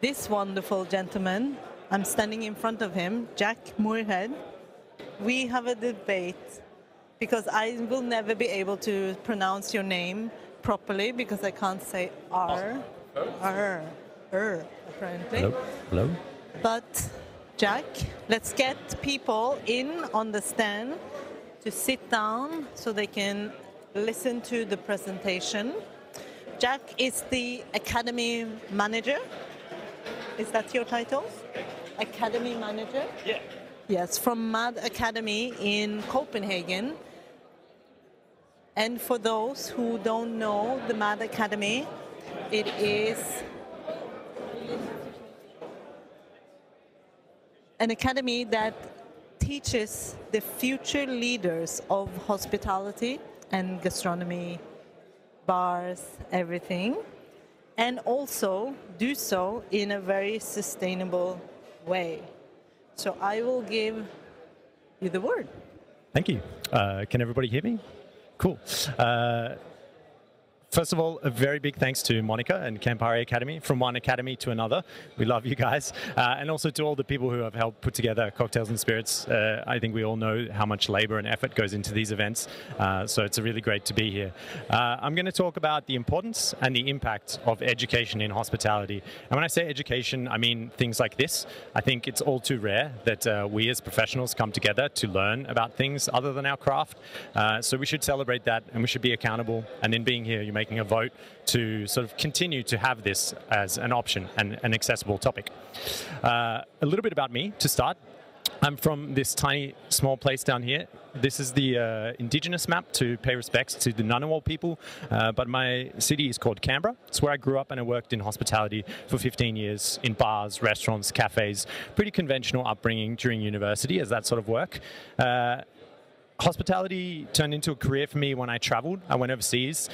this wonderful gentleman, I'm standing in front of him, Jack Muirhead. We have a debate because I will never be able to pronounce your name properly because I can't say R, apparently. Hello. Hello. But Jack, let's get people in on the stand to sit down so they can listen to the presentation. Jack is the Academy Manager. Is that your title? Academy Manager? Yeah. Yes, from MAD Academy in Copenhagen. And for those who don't know the MAD Academy, it is an academy that teaches the future leaders of hospitality and gastronomy, bars, everything, and also do so in a very sustainable way. So I will give you the word. Thank you. Can everybody hear me? Cool. First of all, a very big thanks to Monica and Campari Academy, from one academy to another. We love you guys. And also to all the people who have helped put together Cocktails and Spirits. I think we all know how much labor and effort goes into these events. So it's really great to be here. I'm going to talk about the importance and the impact of education in hospitality. And when I say education, I mean things like this. I think it's all too rare that we as professionals come together to learn about things other than our craft. So we should celebrate that, and we should be accountable. And in being here, you making a vote to sort of continue to have this as an option and an accessible topic. A little bit about me to start. I'm from this tiny, small place down here. This is the indigenous map to pay respects to the Ngunnawal people, but my city is called Canberra. It's where I grew up, and I worked in hospitality for 15 years in bars, restaurants, cafes. Pretty conventional upbringing during university as that sort of work. Hospitality turned into a career for me when I traveled. I went overseas.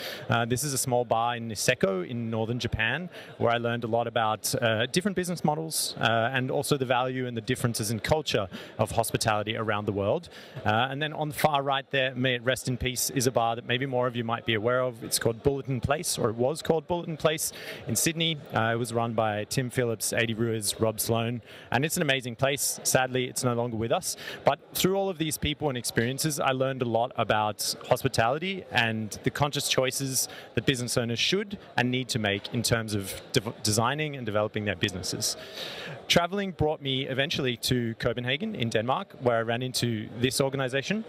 This is a small bar in Niseko in northern Japan, where I learned a lot about different business models and also the value and the differences in culture of hospitality around the world. And then on the far right there, may it rest in peace, is a bar that maybe more of you might be aware of. It's called Bulletin Place, or it was called Bulletin Place in Sydney. It was run by Tim Phillips, Adi Ruiz, Rob Sloan, and it's an amazing place. Sadly, it's no longer with us. But through all of these people and experiences, I learned a lot about hospitality and the conscious choices that business owners should and need to make in terms of designing and developing their businesses. Traveling brought me eventually to Copenhagen in Denmark, where I ran into this organization.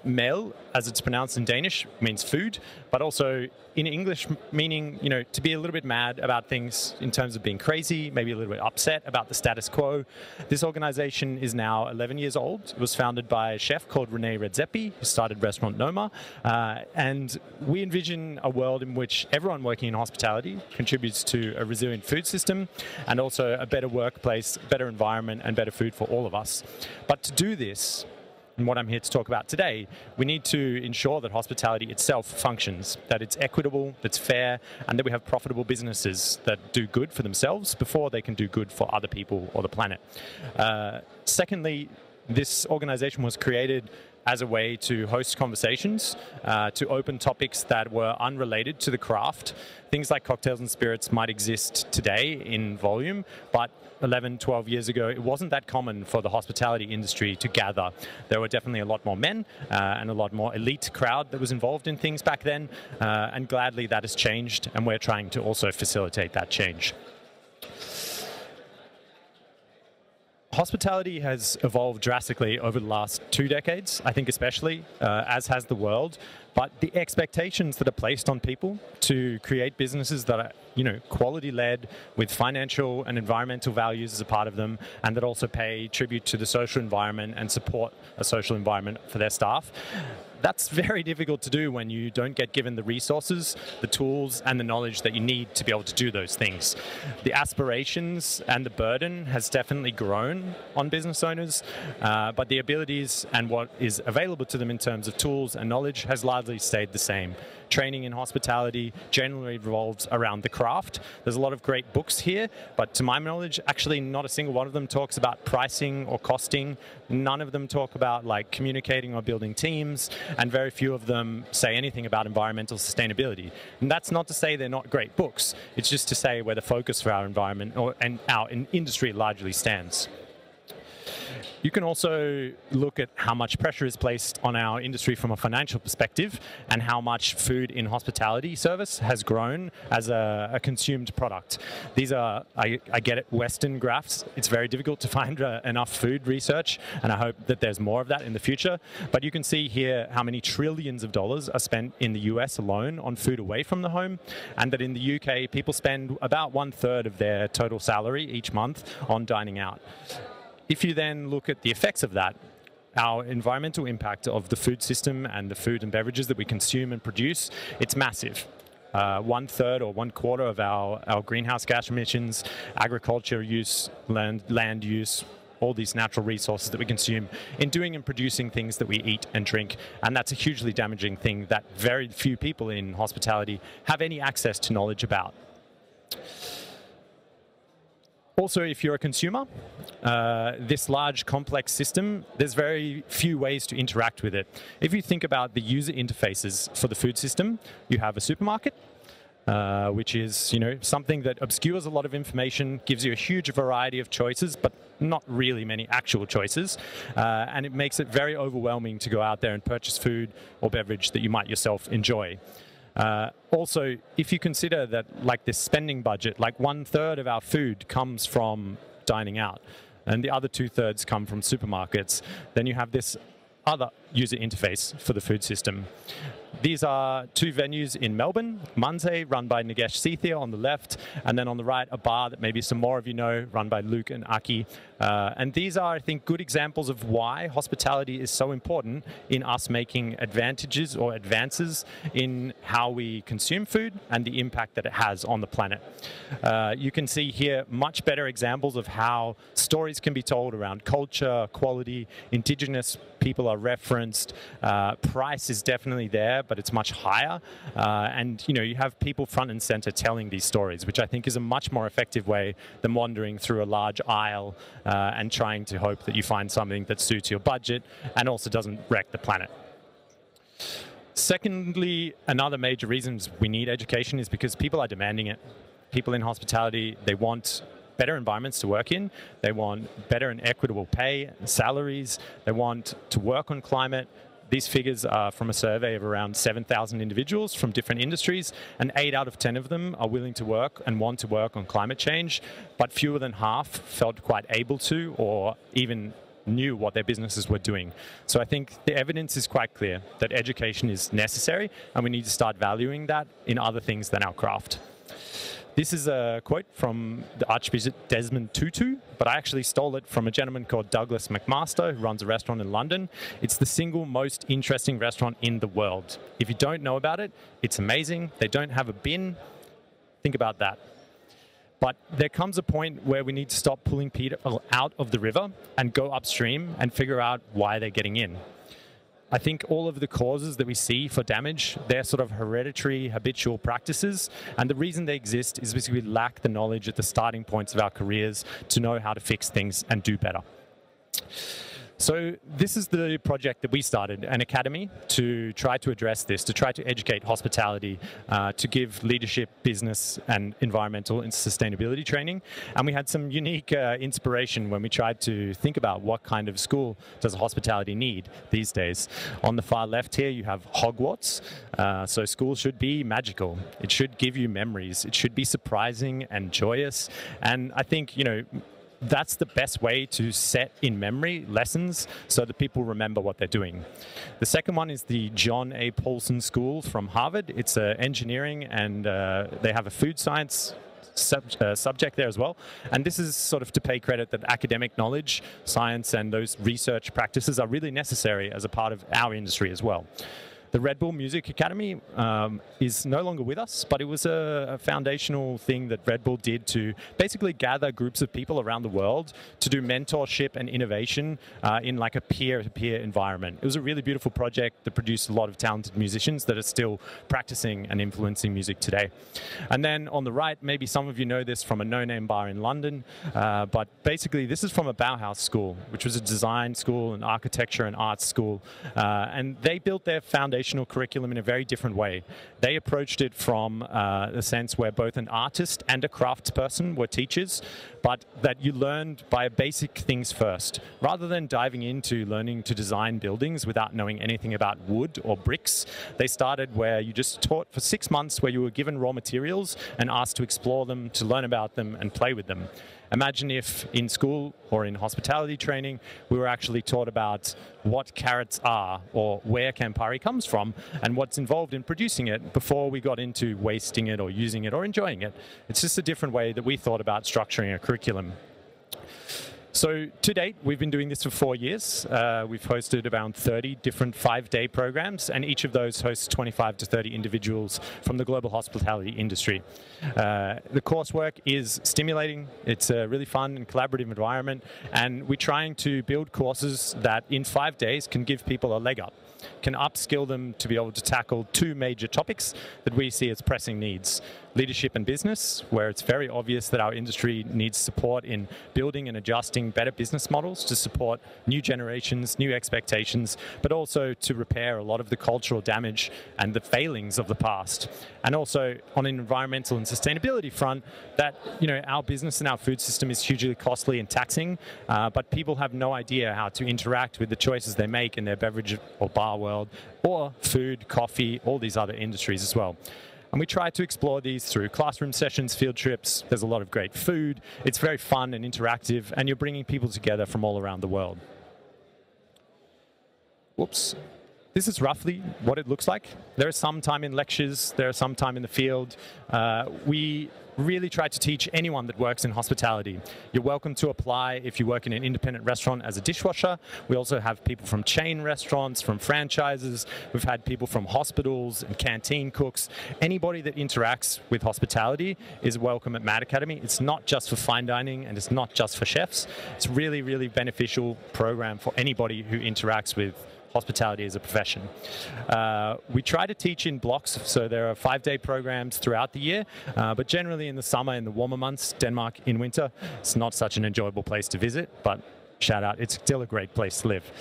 Mel, as it's pronounced in Danish, means food, but also in English meaning, you know, to be a little bit mad about things in terms of being crazy, maybe a little bit upset about the status quo. This organization is now 11 years old. It was founded by a chef called René Redzepi, who started Restaurant Noma. And we envision a world in which everyone working in hospitality contributes to a resilient food system and also a better workplace, better environment, and better food for all of us. But to do this, and what I'm here to talk about today, we need to ensure that hospitality itself functions, that it's equitable, that's fair, and that we have profitable businesses that do good for themselves before they can do good for other people or the planet. Secondly, this organization was created as a way to host conversations, to open topics that were unrelated to the craft. Things like cocktails and spirits might exist today in volume, but 11, 12 years ago, it wasn't that common for the hospitality industry to gather. There were definitely a lot more men and a lot more elite crowd that was involved in things back then, and gladly that has changed, and we're trying to also facilitate that change. Hospitality has evolved drastically over the last 2 decades, I think especially, as has the world. But the expectations that are placed on people to create businesses that are, you know, quality-led with financial and environmental values as a part of them, and that also pay tribute to the social environment and support a social environment for their staff. That's very difficult to do when you don't get given the resources, the tools, and the knowledge that you need to be able to do those things. The aspirations and the burden has definitely grown on business owners, but the abilities and what is available to them in terms of tools and knowledge has largely largely stayed the same. Training in hospitality generally revolves around the craft. There's a lot of great books here, but to my knowledge, actually not a single one of them talks about pricing or costing. None of them talk about like communicating or building teams, and very few of them say anything about environmental sustainability. And that's not to say they're not great books. It's just to say where the focus for our environment and our industry largely stands. You can also look at how much pressure is placed on our industry from a financial perspective and how much food in hospitality service has grown as a consumed product. These are, I get it, Western graphs. It's very difficult to find enough food research, and I hope that there's more of that in the future. But you can see here how many trillions of dollars are spent in the US alone on food away from the home, and that in the UK, people spend about 1/3 of their total salary each month on dining out. If you then look at the effects of that, our environmental impact of the food system and the food and beverages that we consume and produce, it's massive. 1/3 or 1/4 of our greenhouse gas emissions, agriculture use, land use, all these natural resources that we consume in doing and producing things that we eat and drink. And that's a hugely damaging thing that very few people in hospitality have any access to knowledge about. Also, if you're a consumer, this large complex system, there's very few ways to interact with it. If you think about the user interfaces for the food system, you have a supermarket, which is something that obscures a lot of information, gives you a huge variety of choices, but not really many actual choices, and it makes it very overwhelming to go out there and purchase food or beverage that you might yourself enjoy. Also, if you consider that like this spending budget, like 1/3 of our food comes from dining out and the other 2/3 come from supermarkets, then you have this other user interface for the food system. These are two venues in Melbourne, Munze, run by Nagesh Seethia on the left, and then on the right, a bar that maybe some more of you know, run by Luke and Aki. And these are, I think, good examples of why hospitality is so important in us making advantages or advances in how we consume food and the impact that it has on the planet. You can see here much better examples of how stories can be told around culture, quality, indigenous people are referenced, price is definitely there, but it's much higher. And you have people front and center telling these stories, which I think is a much more effective way than wandering through a large aisle and trying to hope that you find something that suits your budget and also doesn't wreck the planet. Secondly, another major reason we need education is because people are demanding it. People in hospitality, they want better environments to work in, they want better and equitable pay, salaries, they want to work on climate. These figures are from a survey of around 7,000 individuals from different industries, and 8 out of 10 of them are willing to work and want to work on climate change, but fewer than half felt quite able to or even knew what their businesses were doing. So I think the evidence is quite clear that education is necessary, and we need to start valuing that in other things than our craft. This is a quote from the Archbishop Desmond Tutu, but I actually stole it from a gentleman called Douglas McMaster, who runs a restaurant in London. It's the single most interesting restaurant in the world. If you don't know about it, it's amazing. They don't have a bin. Think about that. But there comes a point where we need to stop pulling people out of the river and go upstream and figure out why they're getting in. I think all of the causes that we see for damage, they're sort of hereditary, habitual practices. And the reason they exist is because we lack the knowledge at the starting points of our careers to know how to fix things and do better. So this is the project that we started, an academy, to try to address this, to try to educate hospitality, to give leadership, business, and environmental and sustainability training. And we had some unique inspiration when we tried to think about what kind of school does hospitality need these days. On the far left here, you have Hogwarts. So school should be magical. It should give you memories. It should be surprising and joyous. And I think, that's the best way to set in memory lessons so that people remember what they're doing. The second one is the John A. Paulson School from Harvard. It's engineering, and they have a food science subject there as well. And this is sort of to pay credit that academic knowledge, science, and those research practices are really necessary as a part of our industry as well. The Red Bull Music Academy is no longer with us, but it was a foundational thing that Red Bull did to basically gather groups of people around the world to do mentorship and innovation in like a peer-to-peer environment. It was a really beautiful project that produced a lot of talented musicians that are still practicing and influencing music today. And then on the right, maybe some of you know this from a no-name bar in London, but basically this is from a Bauhaus school, which was a design school, an architecture and arts school, and they built their foundational curriculum in a very different way. They approached it from the sense where both an artist and a craftsperson were teachers, but that you learned by basic things first. Rather than diving into learning to design buildings without knowing anything about wood or bricks, they started where you just taught for 6 months, where you were given raw materials and asked to explore them, to learn about them and play with them. Imagine if in school or in hospitality training, we were actually taught about what carrots are or where Campari comes from and what's involved in producing it before we got into wasting it or using it or enjoying it. It's just a different way that we thought about structuring a curriculum. So to date, we've been doing this for 4 years. We've hosted around 30 different 5-day programs, and each of those hosts 25 to 30 individuals from the global hospitality industry. The coursework is stimulating. It's a really fun and collaborative environment, and we're trying to build courses that in 5 days can give people a leg up, can upskill them to be able to tackle 2 major topics that we see as pressing needs. Leadership and business, where it's very obvious that our industry needs support in building and adjusting better business models to support new generations, new expectations, but also to repair a lot of the cultural damage and the failings of the past. And also on an environmental and sustainability front, that our business and our food system is hugely costly and taxing, but people have no idea how to interact with the choices they make in their beverage or bar world, or food, coffee, all these other industries as well. And we try to explore these through classroom sessions, field trips. There's a lot of great food. It's very fun and interactive, and you're bringing people together from all around the world. Whoops. This is roughly what it looks like. There is some time in lectures. There is some time in the field. We really try to teach anyone that works in hospitality. You're welcome to apply if you work in an independent restaurant as a dishwasher. We also have people from chain restaurants, from franchises. We've had people from hospitals and canteen cooks. Anybody that interacts with hospitality is welcome at Mad Academy. It's not just for fine dining, and it's not just for chefs. It's really, really beneficial program for anybody who interacts with hospitality as a profession. We try to teach in blocks, so there are 5-day programs throughout the year, but generally in the summer, in the warmer months, Denmark in winter, it's not such an enjoyable place to visit, but shout out, it's still a great place to live.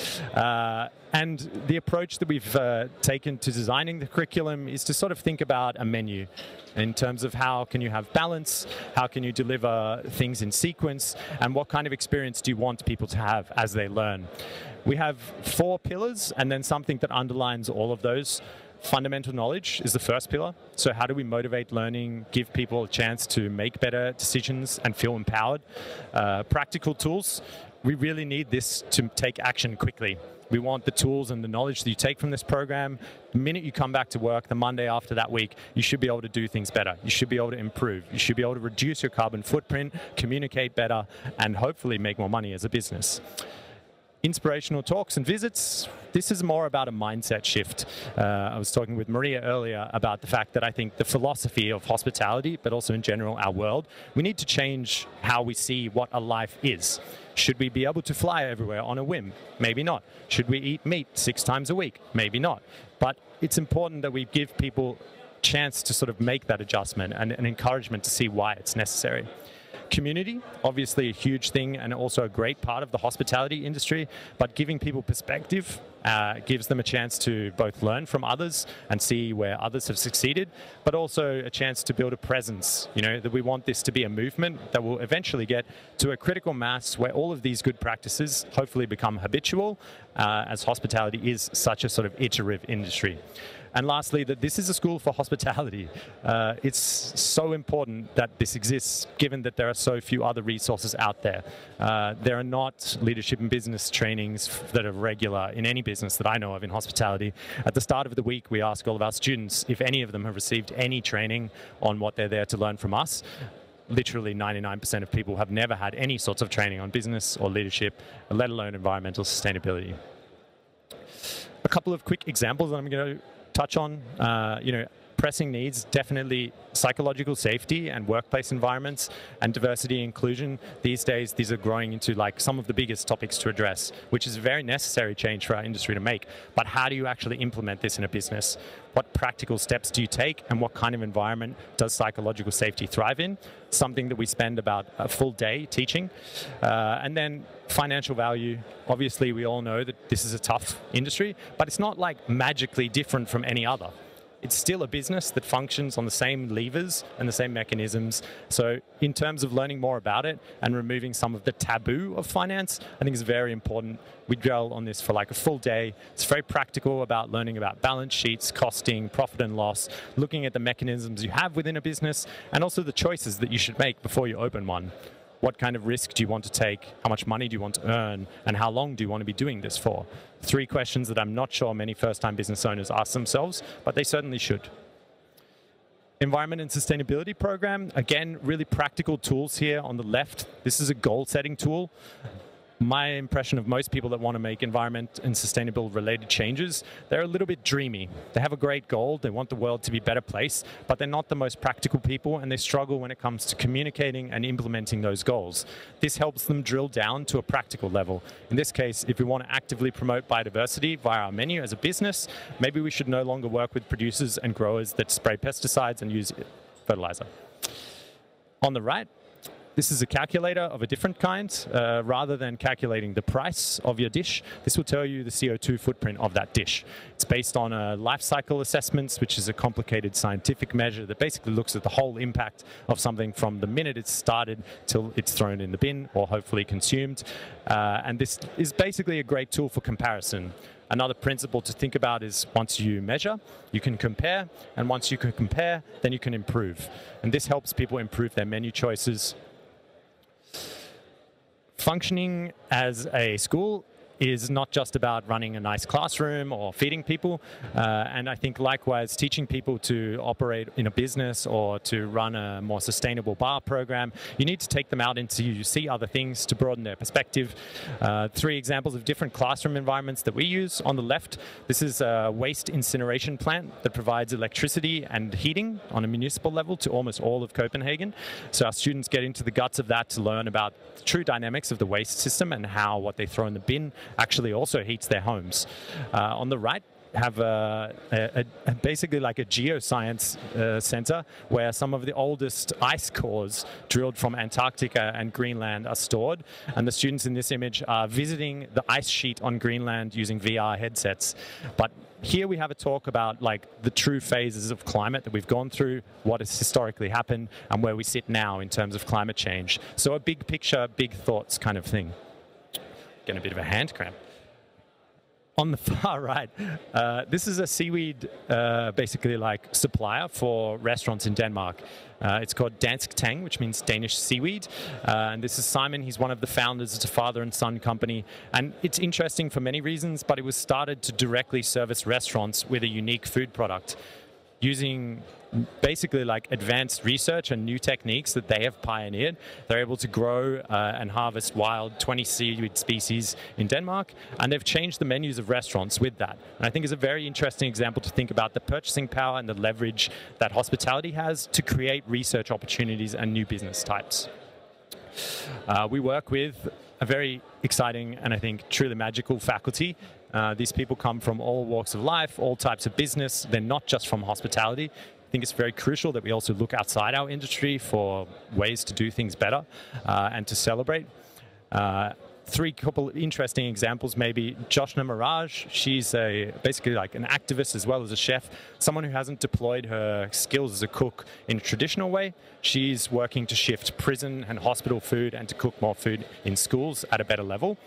And the approach that we've taken to designing the curriculum is to sort of think about a menu in terms of how can you have balance, how can you deliver things in sequence, and what kind of experience do you want people to have as they learn. We have 4 pillars, and then something that underlines all of those. Fundamental knowledge is the first pillar. So how do we motivate learning, give people a chance to make better decisions and feel empowered? Practical tools. We really need this to take action quickly. We want the tools and the knowledge that you take from this program. The minute you come back to work, the Monday after that week, you should be able to do things better. You should be able to improve. You should be able to reduce your carbon footprint, communicate better, and hopefully make more money as a business. Inspirational talks and visits. This is more about a mindset shift. I was talking with Maria earlier about the fact that I think the philosophy of hospitality, but also in general our world, we need to change how we see what a life is. Should we be able to fly everywhere on a whim? Maybe not. Should we eat meat 6 times a week? Maybe not. But it's important that we give people a chance to sort of make that adjustment and an encouragement to see why it's necessary. Community, obviously a huge thing and also a great part of the hospitality industry, but giving people perspective gives them a chance to both learn from others and see where others have succeeded, but also a chance to build a presence, that we want this to be a movement that will eventually get to a critical mass where all of these good practices hopefully become habitual, as hospitality is such a sort of iterative industry. And lastly, that this is a school for hospitality. It's so important that this exists, given that there are so few other resources out there. There are not leadership and business trainings that are regular in any business that I know of in hospitality. At the start of the week, we ask all of our students if any of them have received any training on what they're there to learn from us. Literally 99% of people have never had any sorts of training on business or leadership, let alone environmental sustainability. A couple of quick examples that I'm going to touch on, pressing needs, definitely psychological safety and workplace environments and diversity and inclusion. These days, these are growing into like some of the biggest topics to address, which is a very necessary change for our industry to make. But how do you actually implement this in a business? What practical steps do you take, and what kind of environment does psychological safety thrive in? Something that we spend about a full day teaching. And then financial value. Obviously, we all know that this is a tough industry, but it's not like magically different from any other. It's still a business that functions on the same levers and the same mechanisms. So in terms of learning more about it and removing some of the taboo of finance, I think it's very important. We dwell on this for like a full day. It's very practical about learning about balance sheets, costing, profit and loss, looking at the mechanisms you have within a business, and also the choices that you should make before you open one. What kind of risk do you want to take? How much money do you want to earn? And how long do you want to be doing this for? 3 questions that I'm not sure many first-time business owners ask themselves, but they certainly should. Environment and sustainability program. Again, really practical tools here on the left. This is a goal-setting tool. My impression of most people that want to make environment and sustainable related changes, they're a little bit dreamy. They have a great goal, they want the world to be a better place, but they're not the most practical people, and they struggle when it comes to communicating and implementing those goals. This helps them drill down to a practical level. In this case, if we want to actively promote biodiversity via our menu as a business, maybe we should no longer work with producers and growers that spray pesticides and use fertilizer. On the right, this is a calculator of a different kind. Rather than calculating the price of your dish, this will tell you the CO2 footprint of that dish. It's based on life cycle assessments, which is a complicated scientific measure that basically looks at the whole impact of something from the minute it's started till it's thrown in the bin or hopefully consumed. And this is basically a great tool for comparison. Another principle to think about is once you measure, you can compare, and once you can compare, then you can improve. And this helps people improve their menu choices. Functioning as a school is not just about running a nice classroom or feeding people. And I think likewise, teaching people to operate in a business or to run a more sustainable bar program, you need to take them out into see other things to broaden their perspective. 3 examples of different classroom environments that we use. On the left, this is a waste incineration plant that provides electricity and heating on a municipal level to almost all of Copenhagen. So our students get into the guts of that to learn about the true dynamics of the waste system and how what they throw in the bin actually also heats their homes. On the right, have basically like a geoscience center where some of the oldest ice cores drilled from Antarctica and Greenland are stored. And the students in this image are visiting the ice sheet on Greenland using VR headsets. But here we have a talk about like the true phases of climate that we've gone through, what has historically happened, and where we sit now in terms of climate change. So a big picture, big thoughts kind of thing. Getting a bit of a hand cramp. On the far right, this is a seaweed, basically like supplier for restaurants in Denmark. It's called Dansk Tang, which means Danish seaweed. And this is Simon. He's one of the founders. It's a father and son company. And it's interesting for many reasons, but it was started to directly service restaurants with a unique food product, using basically like advanced research and new techniques that they have pioneered. They're able to grow and harvest wild 20 seaweed species in Denmark, and they've changed the menus of restaurants with that. And I think it's a very interesting example to think about the purchasing power and the leverage that hospitality has to create research opportunities and new business types. We work with a very exciting and I think truly magical faculty. These people come from all walks of life, all types of business. They're not just from hospitality. I think it's very crucial that we also look outside our industry for ways to do things better and to celebrate. 3 couple interesting examples, maybe Joshna Mirage. She's basically like an activist as well as a chef, someone who hasn't deployed her skills as a cook in a traditional way. She's working to shift prison and hospital food and to cook more food in schools at a better level.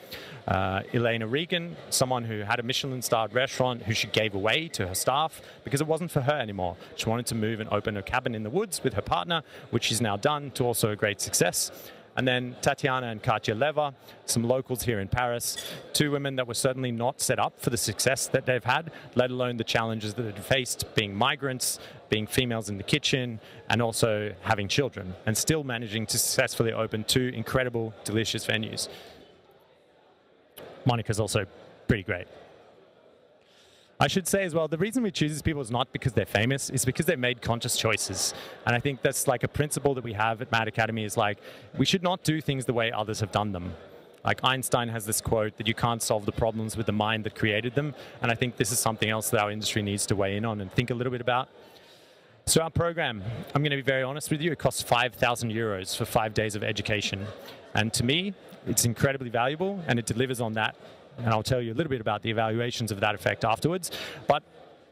Elena Regan, someone who had a Michelin-starred restaurant who she gave away to her staff because it wasn't for her anymore. She wanted to move and open a cabin in the woods with her partner, which she's now done to also a great success. And then Tatiana and Katya Leva, some locals here in Paris, 2 women that were certainly not set up for the success that they've had, let alone the challenges that they've faced being migrants, being females in the kitchen, and also having children, and still managing to successfully open 2 incredible, delicious venues. Monica's also pretty great. I should say as well, the reason we choose these people is not because they're famous, it's because they've made conscious choices. And I think that's like a principle that we have at Mad Academy is like, we should not do things the way others have done them. Like Einstein has this quote that you can't solve the problems with the mind that created them. And I think this is something else that our industry needs to weigh in on and think a little bit about. So our program, I'm going to be very honest with you, it costs 5,000 euros for 5 days of education. And to me, it's incredibly valuable and it delivers on that. And I'll tell you a little bit about the evaluations of that effect afterwards. But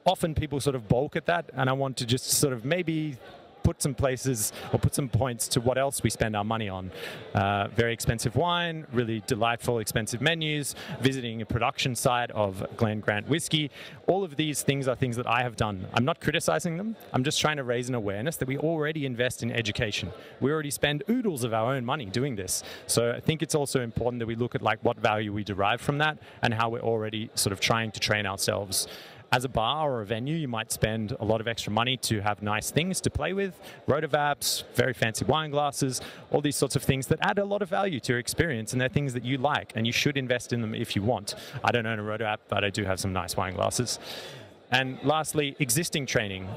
often people sort of balk at that, and I want to just sort of maybe put some places or put some points to what else we spend our money on. Very expensive wine, really delightful, expensive menus, visiting a production site of Glen Grant whiskey. All of these things are things that I have done. I'm not criticizing them. I'm just trying to raise an awareness that we already invest in education. We already spend oodles of our own money doing this. So I think it's also important that we look at like what value we derive from that and how we're already sort of trying to train ourselves. As a bar or a venue, you might spend a lot of extra money to have nice things to play with, rotovapes, very fancy wine glasses, all these sorts of things that add a lot of value to your experience, and they're things that you like, and you should invest in them if you want. I don't own a rotovap, but I do have some nice wine glasses. And lastly, existing training.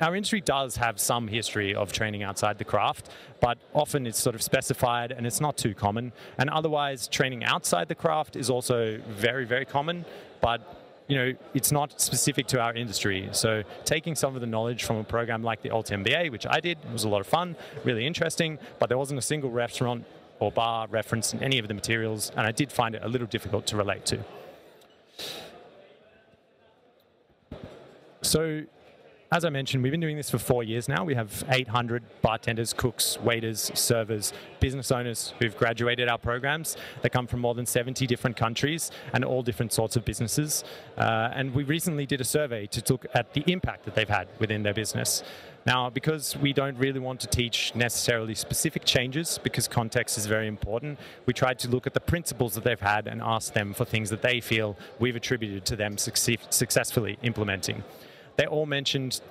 Our industry does have some history of training outside the craft, but often it's sort of specified and it's not too common. And otherwise, training outside the craft is also very, very common, but you know, it's not specific to our industry. So taking some of the knowledge from a program like the Alt MBA, which I did, it was a lot of fun, really interesting, but there wasn't a single restaurant or bar referenced in any of the materials, and I did find it a little difficult to relate to. So, as I mentioned, we've been doing this for 4 years now. We have 800 bartenders, cooks, waiters, servers, business owners who've graduated our programs. They come from more than 70 different countries and all different sorts of businesses. And we recently did a survey to look at the impact that they've had within their business. Now, because we don't really want to teach necessarily specific changes, because context is very important, we tried to look at the principles that they've had and ask them for things that they feel we've attributed to them successfully implementing. They all mentioned,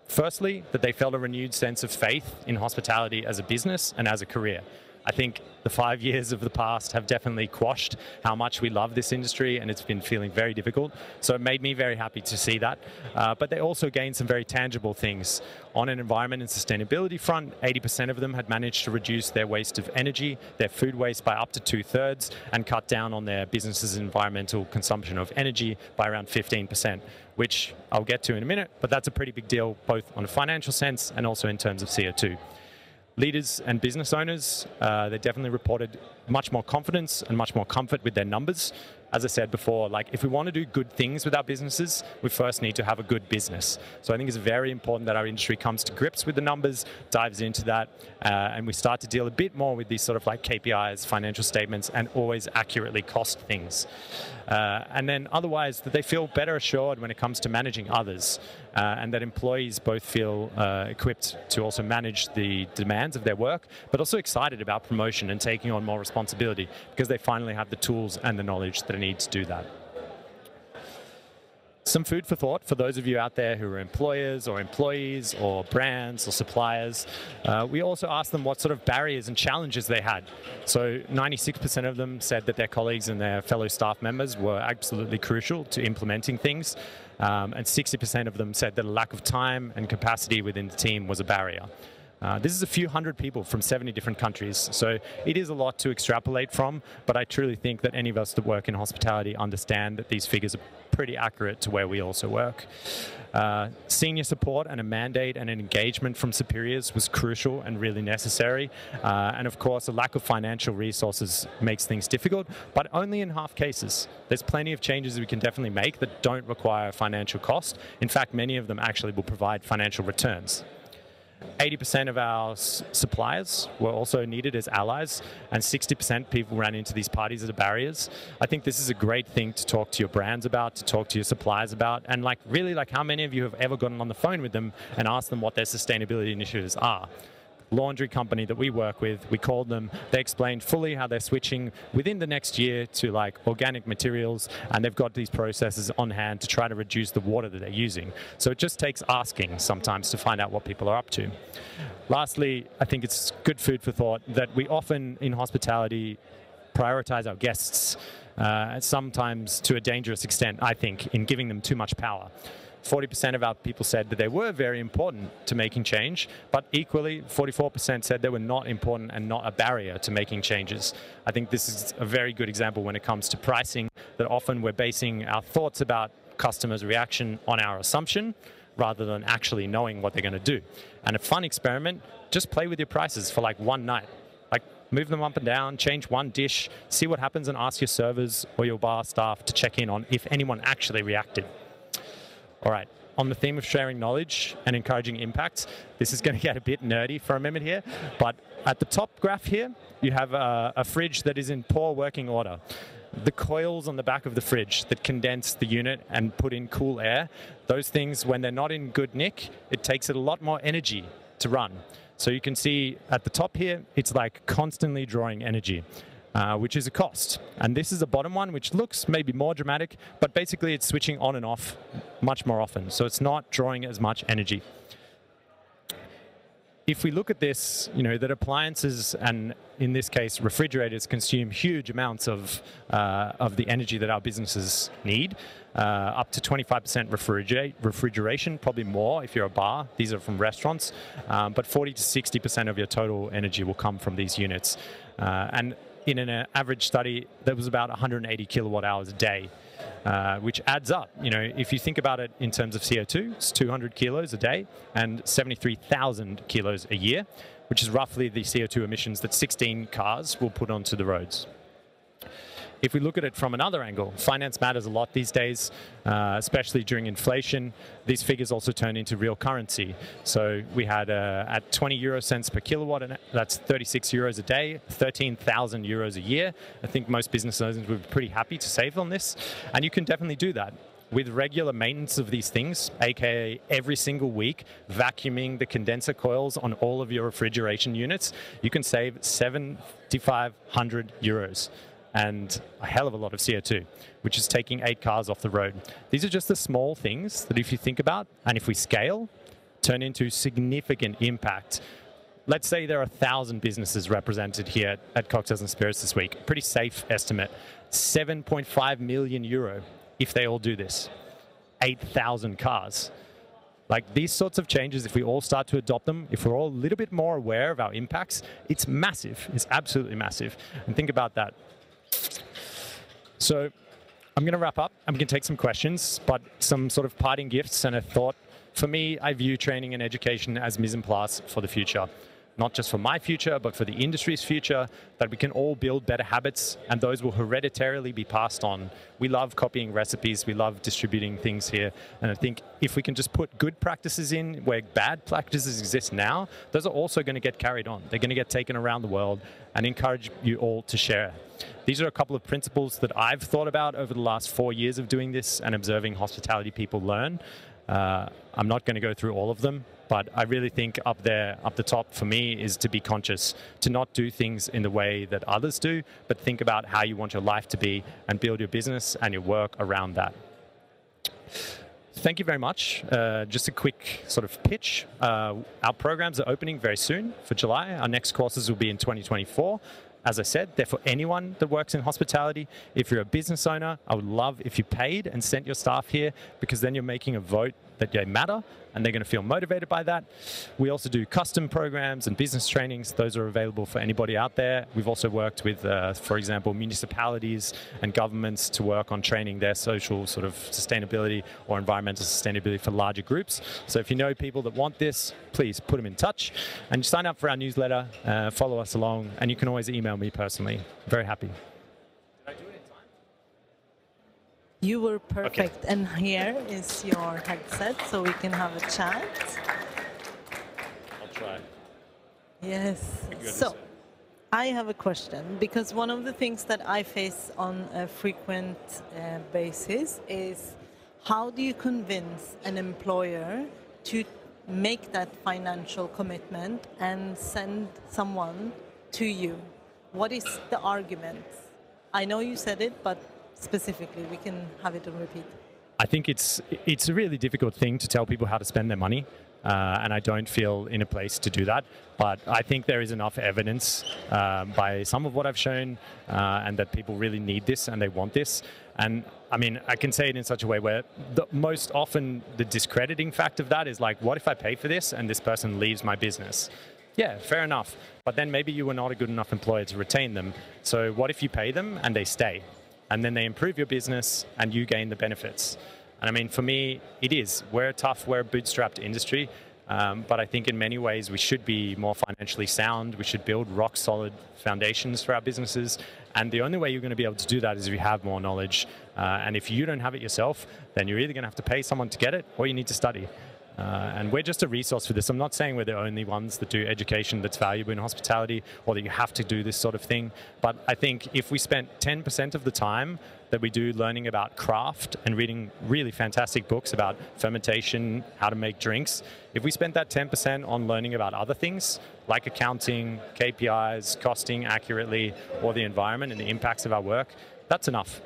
firstly, that they felt a renewed sense of faith in hospitality as a business and as a career. I think the 5 years of the past have definitely quashed how much we love this industry, and it's been feeling very difficult. So it made me very happy to see that. But they also gained some very tangible things. On an environment and sustainability front, 80% of them had managed to reduce their waste of energy, their food waste by up to 2/3, and cut down on their business's environmental consumption of energy by around 15%, which I'll get to in a minute, but that's a pretty big deal, both on a financial sense and also in terms of CO2. Leaders and business owners, they definitely reported much more confidence and much more comfort with their numbers. As I said before, like if we want to do good things with our businesses, we first need to have a good business. So I think it's very important that our industry comes to grips with the numbers, dives into that, and we start to deal a bit more with these sort of like KPIs, financial statements, and always accurately cost things. And then otherwise, that they feel better assured when it comes to managing others, and that employees both feel equipped to also manage the demands of their work, but also excited about promotion and taking on more responsibility because they finally have the tools and the knowledge that they need to do that. Some food for thought for those of you out there who are employers or employees or brands or suppliers. We also asked them what sort of barriers and challenges they had. So 96% of them said that their colleagues and their fellow staff members were absolutely crucial to implementing things. And 60% of them said that a lack of time and capacity within the team was a barrier. This is a few hundred people from 70 different countries, so it is a lot to extrapolate from, but I truly think that any of us that work in hospitality understand that these figures are pretty accurate to where we also work. Senior support and a mandate and an engagement from superiors was crucial and really necessary. And of course, a lack of financial resources makes things difficult, but only in half cases. There's plenty of changes we can definitely make that don't require financial cost. In fact, many of them actually will provide financial returns. 80% of our suppliers were also needed as allies, and 60% people ran into these parties as barriers. I think this is a great thing to talk to your brands about, to talk to your suppliers about, and really how many of you have ever gotten on the phone with them and asked them what their sustainability initiatives are? Laundry company that we work with, we called them, they explained fully how they're switching within the next year to organic materials, and they've got these processes on hand to try to reduce the water that they're using. So it just takes asking sometimes to find out what people are up to. Lastly, I think it's good food for thought that we often in hospitality prioritize our guests, sometimes to a dangerous extent, I think, in giving them too much power. 40% of our people said that they were very important to making change, but equally 44% said they were not important and not a barrier to making changes. I think this is a very good example when it comes to pricing, that often we're basing our thoughts about customers' reaction on our assumption rather than actually knowing what they're going to do. And a fun experiment, just play with your prices for like one night. Like move them up and down, change one dish, see what happens, and ask your servers or your bar staff to check in on if anyone actually reacted. All right, on the theme of sharing knowledge and encouraging impact, this is going to get a bit nerdy for a minute here, but at the top graph here, you have a fridge that is in poor working order. The coils on the back of the fridge that condense the unit and put in cool air, those things, when they're not in good nick, it takes it a lot more energy to run. So you can see at the top here, it's like constantly drawing energy. Which is a cost. And this is the bottom one, which looks maybe more dramatic, but basically it's switching on and off much more often. So it's not drawing as much energy. If we look at this, that appliances, and in this case refrigerators, consume huge amounts of the energy that our businesses need, up to 25% refrigeration, probably more if you're a bar. These are from restaurants, but 40 to 60% of your total energy will come from these units. And in an average study, that was about 180 kilowatt hours a day, which adds up. If you think about it in terms of CO2, it's 200 kilos a day and 73,000 kilos a year, which is roughly the CO2 emissions that 16 cars will put onto the roads. If we look at it from another angle, finance matters a lot these days, especially during inflation. These figures also turn into real currency. So we had at 20 euro cents per kilowatt, and that's 36 euros a day, 13,000 euros a year. I think most business owners would be pretty happy to save on this. And you can definitely do that. With regular maintenance of these things, aka every single week, vacuuming the condenser coils on all of your refrigeration units, you can save 7,500 euros. And a hell of a lot of CO2, which is taking 8 cars off the road. These are just the small things that if you think about, and if we scale, turn into significant impact. Let's say there are 1,000 businesses represented here at Cocktails and Spirits this week. Pretty safe estimate. 7.5 million euro if they all do this. 8,000 cars. Like these sorts of changes, if we all start to adopt them, if we're all a little bit more aware of our impacts, it's massive. It's absolutely massive. And think about that. So I'm going to wrap up. I'm going to take some questions, but some sort of parting gifts and a thought. For me, I view training and education as mise en place for the future. Not just for my future, but for the industry's future, that we can all build better habits, and those will hereditarily be passed on. We love copying recipes. We love distributing things here. And I think if we can just put good practices in where bad practices exist now, those are also going to get carried on. They're going to get taken around the world, and encourage you all to share. These are a couple of principles that I've thought about over the last 4 years of doing this and observing hospitality people learn. I'm not going to go through all of them, but I really think up the top for me is to be conscious, to not do things in the way that others do, but think about how you want your life to be and build your business and your work around that. Thank you very much. Just a quick sort of pitch. Our programs are opening very soon for July. Our next courses will be in 2024. As I said, they're for anyone that works in hospitality. If you're a business owner, I would love if you paid and sent your staff here, because then you're making a vote that they matter and they're going to feel motivated by that. We also do custom programs and business trainings. Those are available for anybody out there. We've also worked with, for example, municipalities and governments to work on training their social sort of sustainability or environmental sustainability for larger groups. So if you know people that want this, please put them in touch and sign up for our newsletter, follow us along, and you can always email me personally. Very happy. You were perfect. Okay. And here is your headset so we can have a chat. I'll try. Yes. So I have a question, because one of the things that I face on a frequent basis is, how do you convince an employer to make that financial commitment and send someone to you? What is the argument? I know you said it, but specifically, we can have it on repeat. I think it's a really difficult thing to tell people how to spend their money. and I don't feel in a place to do that. But I think there is enough evidence by some of what I've shown, and that people really need this and they want this. And I mean, I can say it in such a way where most often the discrediting fact of that is like, what if I pay for this and this person leaves my business? Yeah, fair enough. But then maybe you were not a good enough employer to retain them. So what if you pay them and they stay? And then they improve your business and you gain the benefits. And I mean, for me, it is. We're a bootstrapped industry. But I think in many ways we should be more financially sound. We should build rock solid foundations for our businesses. And the only way you're going to be able to do that is if you have more knowledge. And if you don't have it yourself, then you're either going to have to pay someone to get it or you need to study. And we're just a resource for this. I'm not saying we're the only ones that do education that's valuable in hospitality or that you have to do this sort of thing. But I think if we spent 10% of the time that we do learning about craft and reading really fantastic books about fermentation, how to make drinks, if we spent that 10% on learning about other things like accounting, KPIs, costing accurately, or the environment and the impacts of our work, that's enough.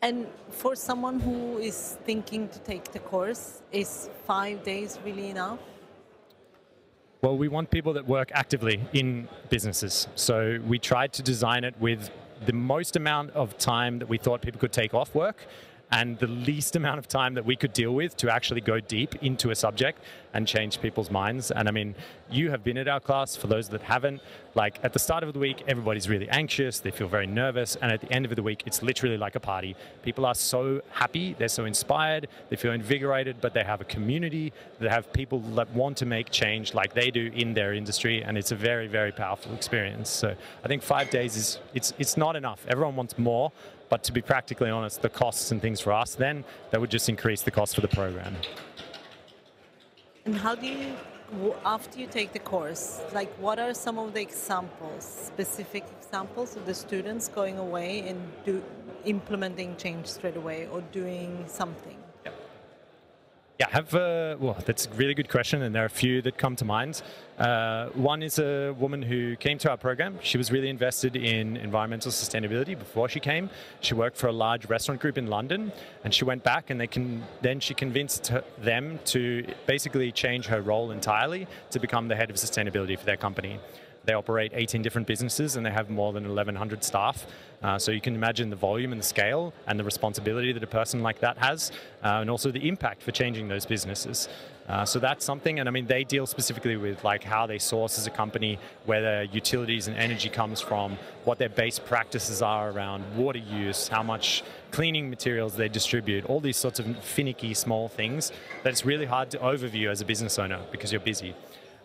And for someone who is thinking to take the course, is 5 days really enough? Well, we want people that work actively in businesses. So we tried to design it with the most amount of time that we thought people could take off work and the least amount of time that we could deal with to actually go deep into a subject and change people's minds. And I mean, you have been at our class. For those that haven't, like at the start of the week, everybody's really anxious. They feel very nervous. And at the end of the week, it's literally like a party. People are so happy. They're so inspired. They feel invigorated, but they have a community. They have people that want to make change like they do in their industry. And it's a very, very powerful experience. So I think 5 days it's not enough. Everyone wants more. But to be practically honest, the costs and things for us then, that would just increase the cost for the program. And how do you, after you take the course, like what are some of the examples, specific examples of the students going away and implementing change straight away or doing something? Yeah, well, that's a really good question, and there are a few that come to mind. One is a woman who came to our program. She was really invested in environmental sustainability before she came. She worked for a large restaurant group in London, and she went back, and then she convinced them to basically change her role entirely to become the head of sustainability for their company. They operate 18 different businesses and they have more than 1,100 staff. So you can imagine the volume and the scale and the responsibility that a person like that has, and also the impact for changing those businesses. So that's something, and I mean, they deal specifically with like how they source as a company, where their utilities and energy comes from, what their base practices are around water use, how much cleaning materials they distribute, all these sorts of finicky small things that it's really hard to overview as a business owner because you're busy.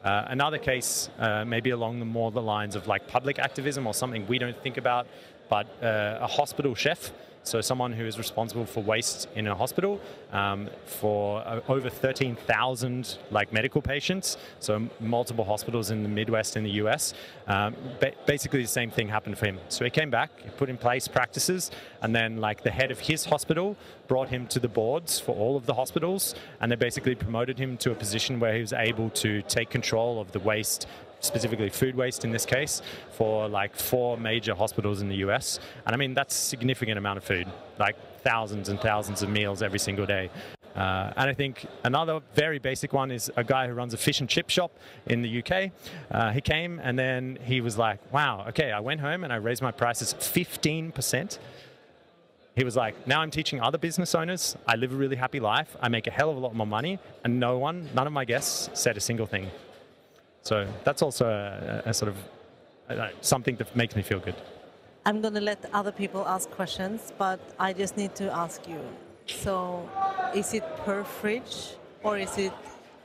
Another case, maybe along the lines of like public activism or something we don't think about, but a hospital chef, so someone who is responsible for waste in a hospital for over 13,000 like medical patients, so multiple hospitals in the Midwest in the US. Basically the same thing happened for him. So he came back, he put in place practices, and then like the head of his hospital brought him to the boards for all of the hospitals, and they basically promoted him to a position where he was able to take control of the waste, specifically food waste in this case, for like 4 major hospitals in the US. And I mean, that's a significant amount of food, like thousands and thousands of meals every single day. And I think another very basic one is a guy who runs a fish and chip shop in the UK. He came and then he was like, wow, okay, I went home and I raised my prices 15%. He was like, now I'm teaching other business owners. I live a really happy life. I make a hell of a lot more money. And none of my guests said a single thing. So that's also a sort of something that makes me feel good. I'm going to let other people ask questions, but I just need to ask you. So is it per fridge or is it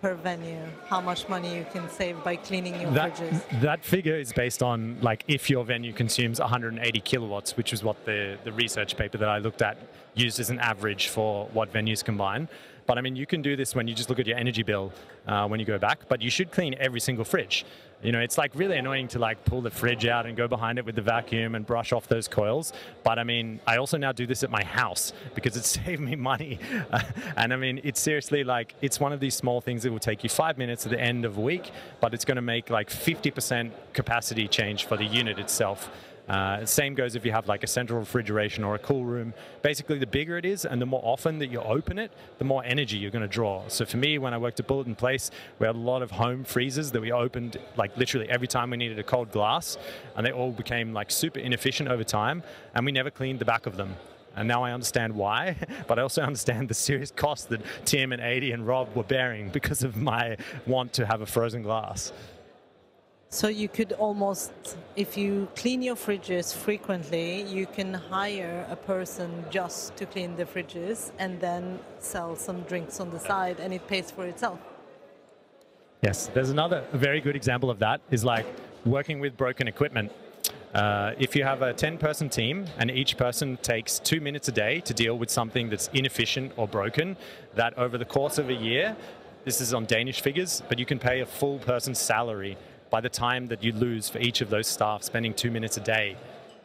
per venue? How much money you can save by cleaning your fridges? That figure is based on like if your venue consumes 180 kilowatts, which is what the research paper that I looked at used as an average for what venues combine. But I mean, you can do this when you just look at your energy bill when you go back, but you should clean every single fridge. You know, it's like really annoying to like pull the fridge out and go behind it with the vacuum and brush off those coils. But I mean, I also now do this at my house because it saved me money. And I mean, it's seriously like, it's one of these small things that will take you 5 minutes at the end of a week, but it's going to make like 50% capacity change for the unit itself. Same goes if you have like a central refrigeration or a cool room. Basically, the bigger it is and the more often that you open it, the more energy you're going to draw. So for me, when I worked at Bulletin Place, we had a lot of home freezers that we opened like literally every time we needed a cold glass, and they all became like super inefficient over time, and we never cleaned the back of them. And now I understand why, but I also understand the serious cost that Tim and Adi and Rob were bearing because of my want to have a frozen glass. So you could almost, if you clean your fridges frequently, you can hire a person just to clean the fridges and then sell some drinks on the side, and it pays for itself. Yes, there's another very good example of that is like working with broken equipment. If you have a 10-person team and each person takes 2 minutes a day to deal with something that's inefficient or broken, that over the course of a year, this is on Danish figures, but you can pay a full person's salary by the time that you lose for each of those staff spending 2 minutes a day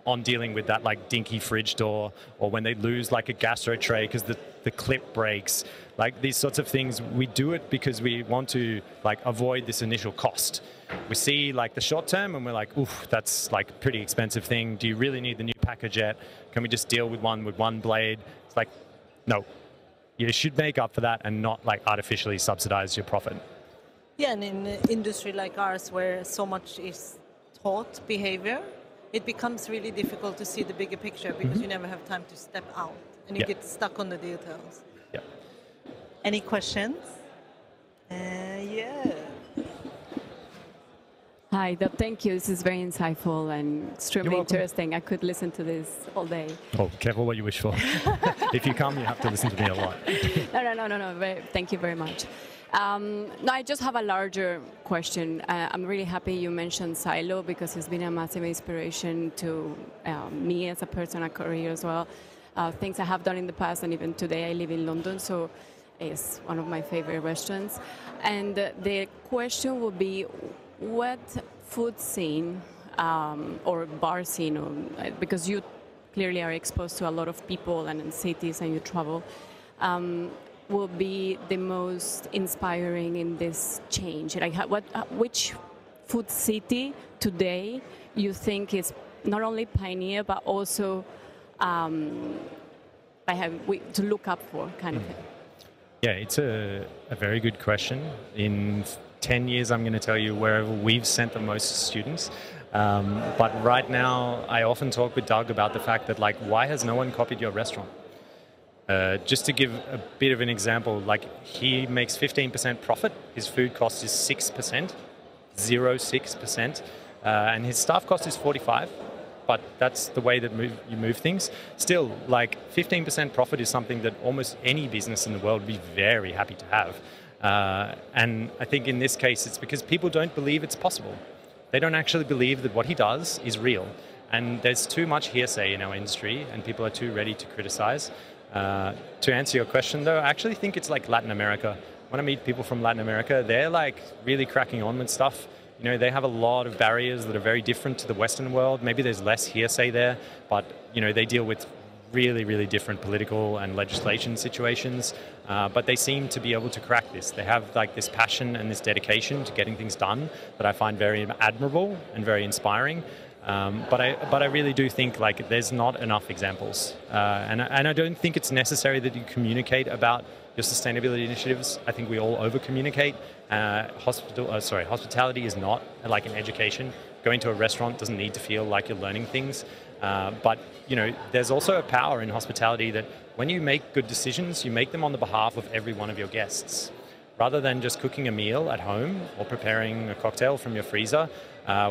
on dealing with that like dinky fridge door, or when they lose like a gastro tray because the clip breaks. Like these sorts of things, we do it because we want to like avoid this initial cost. We see like the short term and we're like, oof, that's like a pretty expensive thing. Do you really need the new packer jet? Can we just deal with one blade? It's like, no, you should make up for that and not like artificially subsidize your profit. Yeah, and in an industry like ours where so much is taught behavior, it becomes really difficult to see the bigger picture because you never have time to step out and you get stuck on the details. Yeah. Any questions? Yeah. Hi, thank you. This is very insightful and extremely interesting. I could listen to this all day. Oh, careful what you wish for. If you come, you have to listen to me a lot. No. Thank you very much. No, I just have a larger question. I'm really happy you mentioned Silo because it's been a massive inspiration to me as a personal career as well. Things I have done in the past, and even today I live in London, so it's one of my favorite restaurants. And the question would be, what food scene or bar scene, because you clearly are exposed to a lot of people and in cities and you travel, will be the most inspiring in this change? Like, which food city today you think is not only pioneer but also to look up for, kind of thing? Yeah, it's a very good question. In 10 years, I'm going to tell you wherever we've sent the most students. But right now, I often talk with Doug about the fact that, like, why has no one copied your restaurant? Just to give a bit of an example, like he makes 15% profit. His food cost is 6%, 0.6%, and his staff cost is 45%. But that's the way that you move things. Still, like 15% profit is something that almost any business in the world would be very happy to have. And I think in this case, it's because people don't believe it's possible. They don't actually believe that what he does is real. And there's too much hearsay in our industry, and people are too ready to criticize. To answer your question, though, I actually think it's like Latin America. When I meet people from Latin America, they're like really cracking on with stuff. You know, they have a lot of barriers that are very different to the Western world. Maybe there's less hearsay there, but, you know, they deal with really, really different political and legislation situations. But they seem to be able to crack this. They have like this passion and this dedication to getting things done that I find very admirable and very inspiring. But I really do think like there's not enough examples, and I don't think it's necessary that you communicate about your sustainability initiatives. I think we all over-communicate. Hospitality is not like an education. Going to a restaurant doesn't need to feel like you're learning things. But you know, there's also a power in hospitality that when you make good decisions, you make them on the behalf of every one of your guests. Rather than just cooking a meal at home or preparing a cocktail from your freezer,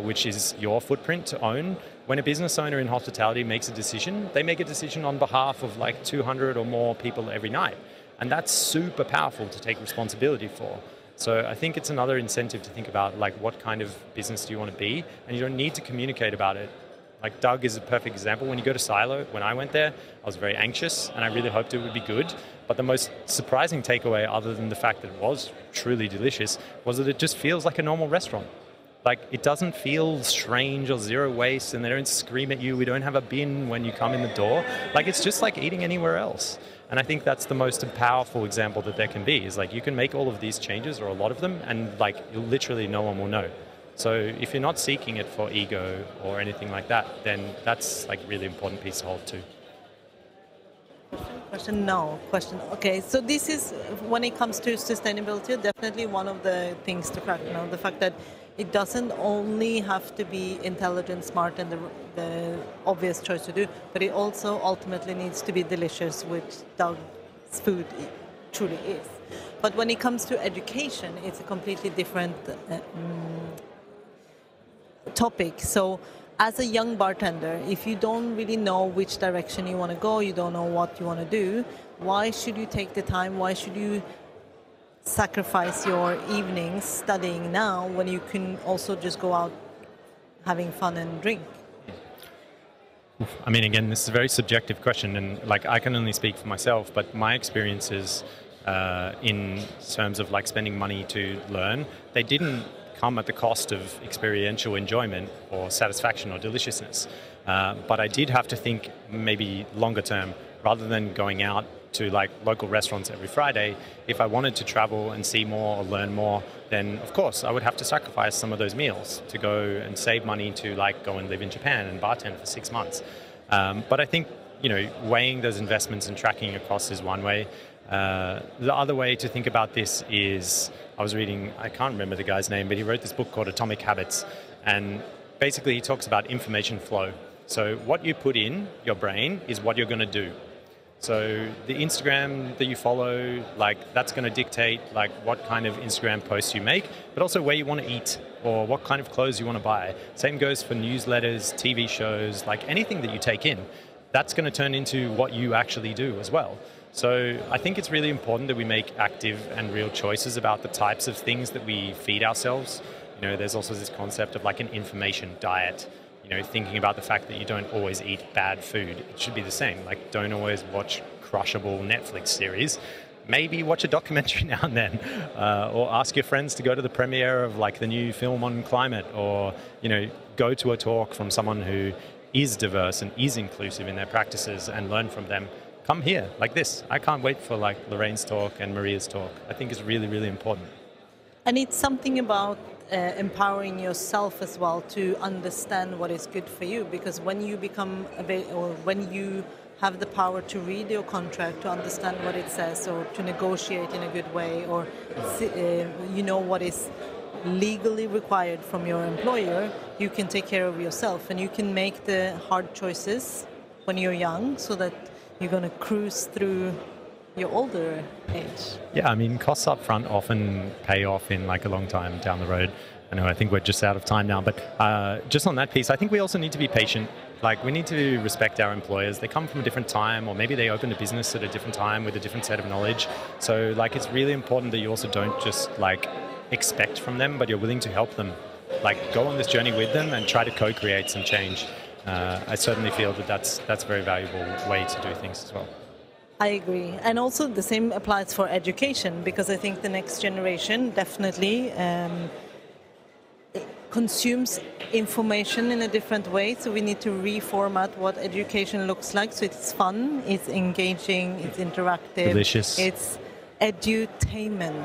which is your footprint to own, when a business owner in hospitality makes a decision, they make a decision on behalf of like 200 or more people every night. And that's super powerful to take responsibility for. So I think it's another incentive to think about like what kind of business do you want to be, and you don't need to communicate about it. Like Doug is a perfect example. When you go to Silo, when I went there, I was very anxious and I really hoped it would be good. But the most surprising takeaway, other than the fact that it was truly delicious, was that it just feels like a normal restaurant. Like it doesn't feel strange or zero waste, and they don't scream at you. We don't have a bin when you come in the door. Like it's just like eating anywhere else. And I think that's the most powerful example that there can be, is like you can make all of these changes or a lot of them and like literally no one will know. So if you're not seeking it for ego or anything like that, then that's like a really important piece to hold too. Question. Okay, so this is, when it comes to sustainability, definitely one of the things to crack. The fact that it doesn't only have to be intelligent, smart, and the obvious choice to do, but it also ultimately needs to be delicious, which Doug's food truly is. But when it comes to education, it's a completely different topic. So as a young bartender, if you don't really know which direction you want to go, you don't know what you want to do, why should you take the time? Why should you sacrifice your evenings studying now when you can also just go out having fun and drink? I mean, again, this is a very subjective question, and like I can only speak for myself, but my experiences in terms of like spending money to learn, they didn't come at the cost of experiential enjoyment or satisfaction or deliciousness. But I did have to think maybe longer term, rather than going out to like local restaurants every Friday. If I wanted to travel and see more or learn more, then of course I would have to sacrifice some of those meals to go and save money to like go and live in Japan and bartend for 6 months. But I think, weighing those investments and tracking across is one way. The other way to think about this is, I was reading, I can't remember the guy's name, but he wrote this book called Atomic Habits, and basically he talks about information flow. So what you put in your brain is what you're going to do. So the Instagram that you follow, like that's going to dictate like what kind of Instagram posts you make, but also where you want to eat or what kind of clothes you want to buy. Same goes for newsletters, TV shows, like anything that you take in. That's going to turn into what you actually do as well. So I think it's really important that we make active and real choices about the types of things that we feed ourselves. There's also this concept of like an information diet. Thinking about the fact that you don't always eat bad food. It should be the same. Like, don't always watch crushable Netflix series. Maybe watch a documentary now and then, or ask your friends to go to the premiere of like the new film on climate, or go to a talk from someone who is diverse and is inclusive in their practices and learn from them. Come here, like this. I can't wait for like Lorraine's talk and Maria's talk. I think it's really, really important. And it's something about empowering yourself as well to understand what is good for you, because when you become or when you have the power to read your contract, to understand what it says, or to negotiate in a good way, or what is legally required from your employer, you can take care of yourself and you can make the hard choices when you're young, so that you're going to cruise through your older age. Yeah, I mean, costs up front often pay off in like a long time down the road. I think we're just out of time now, but just on that piece, I think we also need to be patient. Like, we need to respect our employers. They come from a different time, or maybe they opened a business at a different time with a different set of knowledge. So like, it's really important that you also don't just like expect from them, but you're willing to help them. Like, go on this journey with them and try to co-create some change. I certainly feel that that's a very valuable way to do things as well. I agree. And also the same applies for education, because I think the next generation definitely consumes information in a different way. So we need to reformat what education looks like. So it's fun, it's engaging, it's interactive. Delicious. It's edutainment,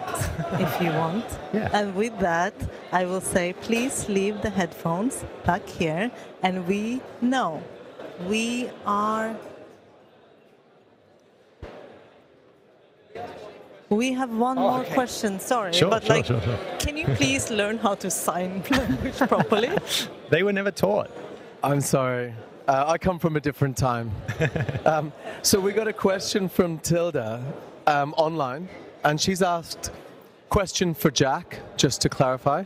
if you want. Yeah. And with that, I will say, please leave the headphones back here. And we have one more question, sorry, Sure. Can you please learn how to sign language properly? They were never taught. I'm sorry. I come from a different time. So we got a question from Tilda online, and she's asked, question for Jack, just to clarify.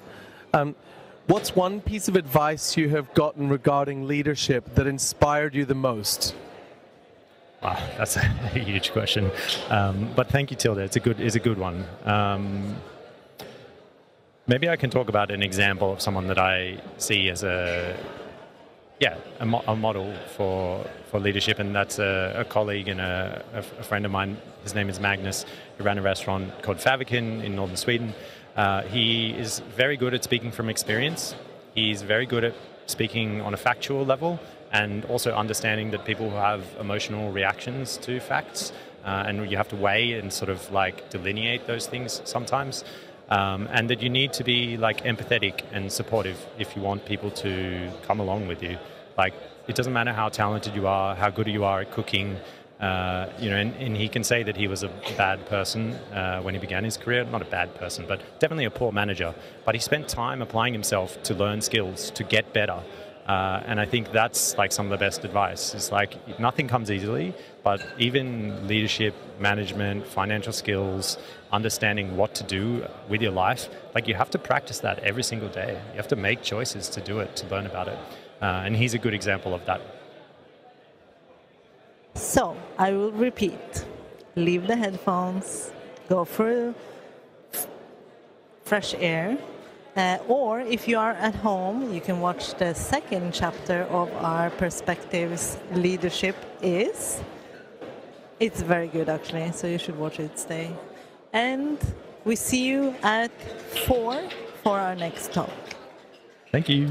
What's one piece of advice you have gotten regarding leadership that inspired you the most? Wow, that's a huge question. But thank you, Tilda. It's a good one. Maybe I can talk about an example of someone that I see as a model for leadership, and that's a colleague and a friend of mine. His name is Magnus. He ran a restaurant called Faviken in northern Sweden. He is very good at speaking from experience. He's very good at speaking on a factual level, and also understanding that people have emotional reactions to facts, and you have to weigh and sort of like delineate those things sometimes. and that you need to be like empathetic and supportive if you want people to come along with you. Like, it doesn't matter how talented you are, how good you are at cooking. And he can say that he was a bad person when he began his career. Not a bad person, but definitely a poor manager. But he spent time applying himself to learn skills, to get better. And I think that's like some of the best advice. It's like nothing comes easily, but even leadership, management, financial skills, understanding what to do with your life, like you have to practice that every single day. You have to make choices to do it, to learn about it. And he's a good example of that. So, I will repeat. Leave the headphones, go for fresh air, or if you are at home, you can watch the second chapter of our Perspectives Leadership Is. It's very good, actually, so you should watch it today. And we see you at 4 for our next talk. Thank you.